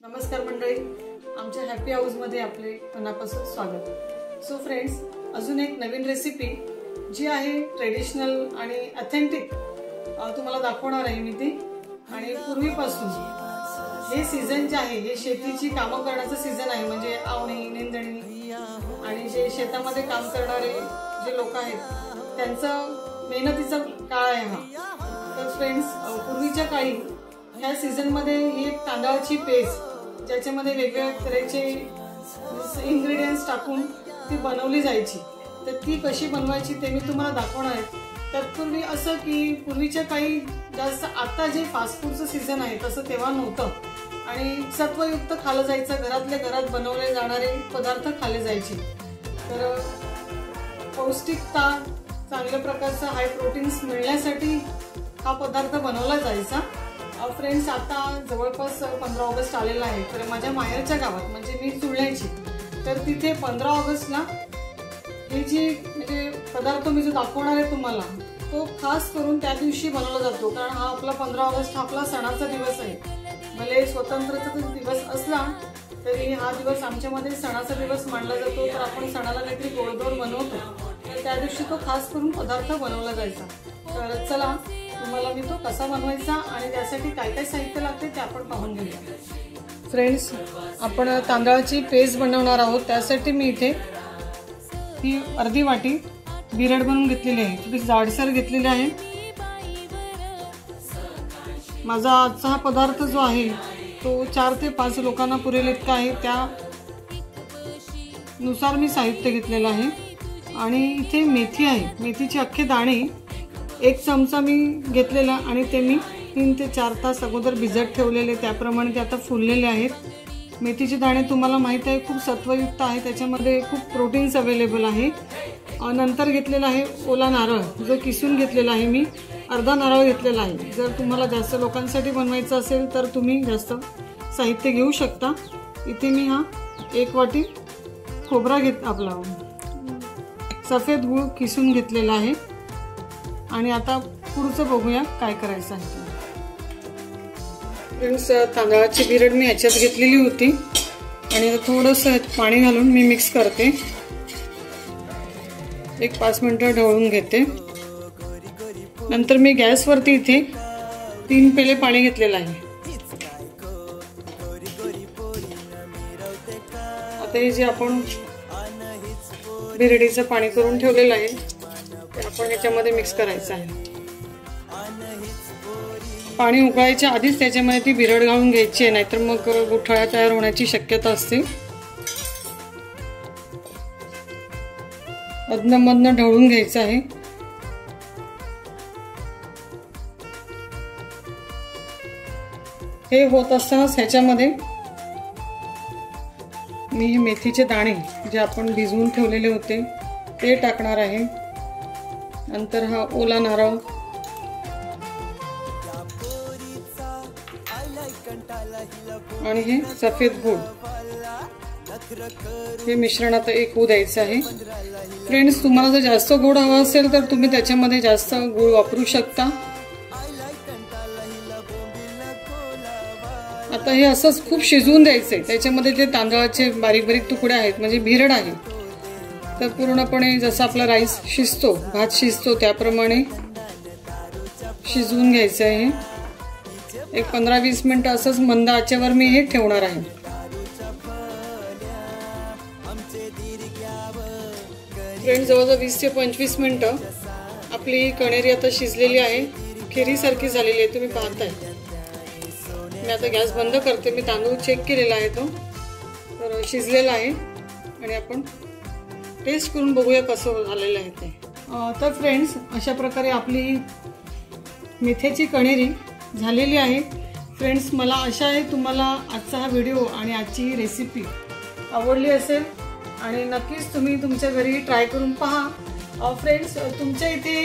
नमस्कार मंडळी, आमच्या हॅपी हाऊस मध्ये आपले मनापासून स्वागत। सो फ्रेंड्स, अजून एक नवीन रेसिपी जी आहे ट्रेडिशनल आणि ऑथेंटिक तुम्हाला दाखवणार आहे मी ती। आणि पूर्वीपासून हे सीजन जे आहे हे शेतीची कामं करण्याचं सीजन आहे, म्हणजे आवणी, निंदणी आणि जे शेतामध्ये काम करणारे जे लोक आहेत त्यांचं मेहनतीचा काळ आहे हा। तर फ्रेंड्स, पूर्वीच्या काळी ह्या सीजन मध्ये ही तांदळाची पेस्ट ज्याच्यामध्ये वेगवेगळ्या तऱ्हेचे इन्ग्रेडियंट्स टाकून ती बनवली जायची, तर ती कशी बनवायची ते मी तुम्हाला दाखवणार आहे। तत्पूर्वी असं की पूर्वीच्या काही जास्त आता जे फास्ट फूडचं सीजन आहे तसं तेव्हा नव्हतं आणि सत्वयुक्त खाल्लं जायचं, घरातल्या घरात बनवले जाणारे पदार्थ खाल्ले जायचे। तर पौष्टिकता, चांगल्या प्रकारचं हाय प्रोटीन्स मिळण्यासाठी हा पदार्थ बनवला जायचा। फ्रेंड्स, आता जवळपास 15 ऑगस्ट आलेला आहे, तर माझ्या माहेरच्या गावात म्हणजे मी चुळण्याची, तर तिथे 15 ऑगस्टला हे जी म्हणजे पदार्थ मी जो दाखवणार आहे तुम्हाला तो खास करून त्या दिवशी बनवला जातो, कारण हा आपला 15 ऑगस्ट हा आपला सणाचा दिवस आहे। भले स्वतंत्रतेचा दिवस असला तरी हा दिवस आमच्यामध्ये सणाचा दिवस मानला जातो, तर आपण सणाला काहीतरी गोडधोड बनवतो, तर त्या दिवशी तो खास करून पदार्थ बनवला जायचा। तर चला तुम्हाला मी तो कसा बनवायचा आणि त्यासाठी काय काय साहित्य लागते ते आपण पाहून घेऊया। फ्रेंड्स, आपण तांदळाची पेस्ट बनवणार आहोत, त्यासाठी मी इथे ही अर्धी वाटी बिरड बनवून घेतलेली आहे, थोडी जाडसर घेतलेली आहे। माझा आजचा हा पदार्थ जो आहे तो 4 ते 5 लोकांना पुरेल इतका आहे, त्यानुसार मी साहित्य घेतलेलं आहे। आणि इथे मेथी आहे, मेथीचे अख्खे दाणे 1 चमचा मी घेतलेला आणि ते मी 3 ते 4 तास अगोदर भिजत ठेवलेले, त्याप्रमाणे ते आता फुललेले आहेत। मेथीचे दाणे तुम्हाला माहित आहे खूप सत्वयुक्त आहे, त्याच्यामध्ये खूप प्रोटीन्स अवेलेबल आहे। नंतर घेतलेला आहे ओला नारळ, जो किसून घेतलेला आहे मी, अर्धा नारळ घेतलेला आहे। जर तुम्हाला जास्त लोकांसाठी बनवायचं असेल तर तुम्ही जास्त साहित्य घेऊ शकता। इथे मी हा 1 वाटी खोबरा आपला सफेद गूळ किसून घेतलेला आहे। आणि आता पुढचं बघूया काय करायचं आहे। फ्रेंड्स, तांदळाची बिरड मी ह्याच्यात घेतलेली होती आणि थोडंसं पाणी घालून मी मिक्स करते, 5 मिनिटं ढवळून घेते। नंतर मी गॅसवरती इथे 3 पेले पाणी घेतलेलं आहे। आता हे जे आपण बिरडीचं पाणी करून ठेवलेलं आहे ते आपण ह्याच्यामध्ये मिक्स करायचं आहे। पाणी उकळायच्या आधीच त्याच्यामध्ये ती बिरड घालून घ्यायची आहे, नाहीतर मग गुठळ्या तयार होण्याची शक्यता असते। अदनमधनं ढवळून घ्यायचं आहे। हे होत असतानाच ह्याच्यामध्ये मी हे मेथीचे दाणे जे आपण भिजवून ठेवलेले होते ते टाकणार आहे। नंतर हा ओला नारळ आणि हे सफेद गूळ, हे मिश्रण आता एक होऊ द्यायचं आहे। फ्रेंड्स, तुम्हाला जर जास्त गोड हवा असेल तर तुम्ही त्याच्यामध्ये जास्त गूळ वापरू शकता। आता हे असंच खूप शिजवून द्यायचंय, त्याच्यामध्ये जे तांदळाचे बारीक बारीक तुकडे आहेत म्हणजे बिरड आहे, तर पूर्णपणे जसं आपला राईस शिजतो, भात शिजतो त्याप्रमाणे शिजवून घ्यायचं आहे। 15-20 मिनिटं असंच मंद आचेवर मी हे ठेवणार आहे। फ्रेंड्स, जवळजवळ 20 ते 25 मिनिटं आपली कणेरी आता शिजलेली आहे, खिरीसारखी झालेली आहे, तुम्ही पाहताय। मी आता गॅस बंद करते, मी तांदूळ चेक केलेला आहे तो, तर शिजलेला आहे आणि आपण टेस्ट करून बघूया कसं झालेलं आहे ते। तर फ्रेंड्स, अशा प्रकारे आपली मेथीची कणेरी झालेली आहे। फ्रेंड्स, मला आशा आहे तुम्हाला आजचा हा व्हिडिओ आणि आजची रेसिपी आवडली असेल आणि नक्कीच तुम्ही तुमच्या घरी ट्राय करून पहा। फ्रेंड्स, तुमच्या इथे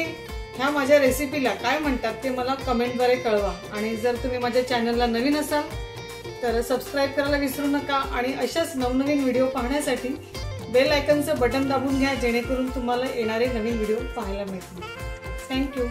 ह्या माझ्या रेसिपीला काय म्हणतात ते मला कमेंटद्वारे कळवा। आणि जर तुम्ही माझ्या चॅनलला नवीन असाल तर सबस्क्राईब करायला विसरू नका आणि अशाच नवनवीन व्हिडिओ पाहण्यासाठी बेल आयकॉनचं बटन दाबून घ्या, जेणेकरून तुम्हाला येणारे नवीन व्हिडिओ पाहायला मिळतील। थँक्यू।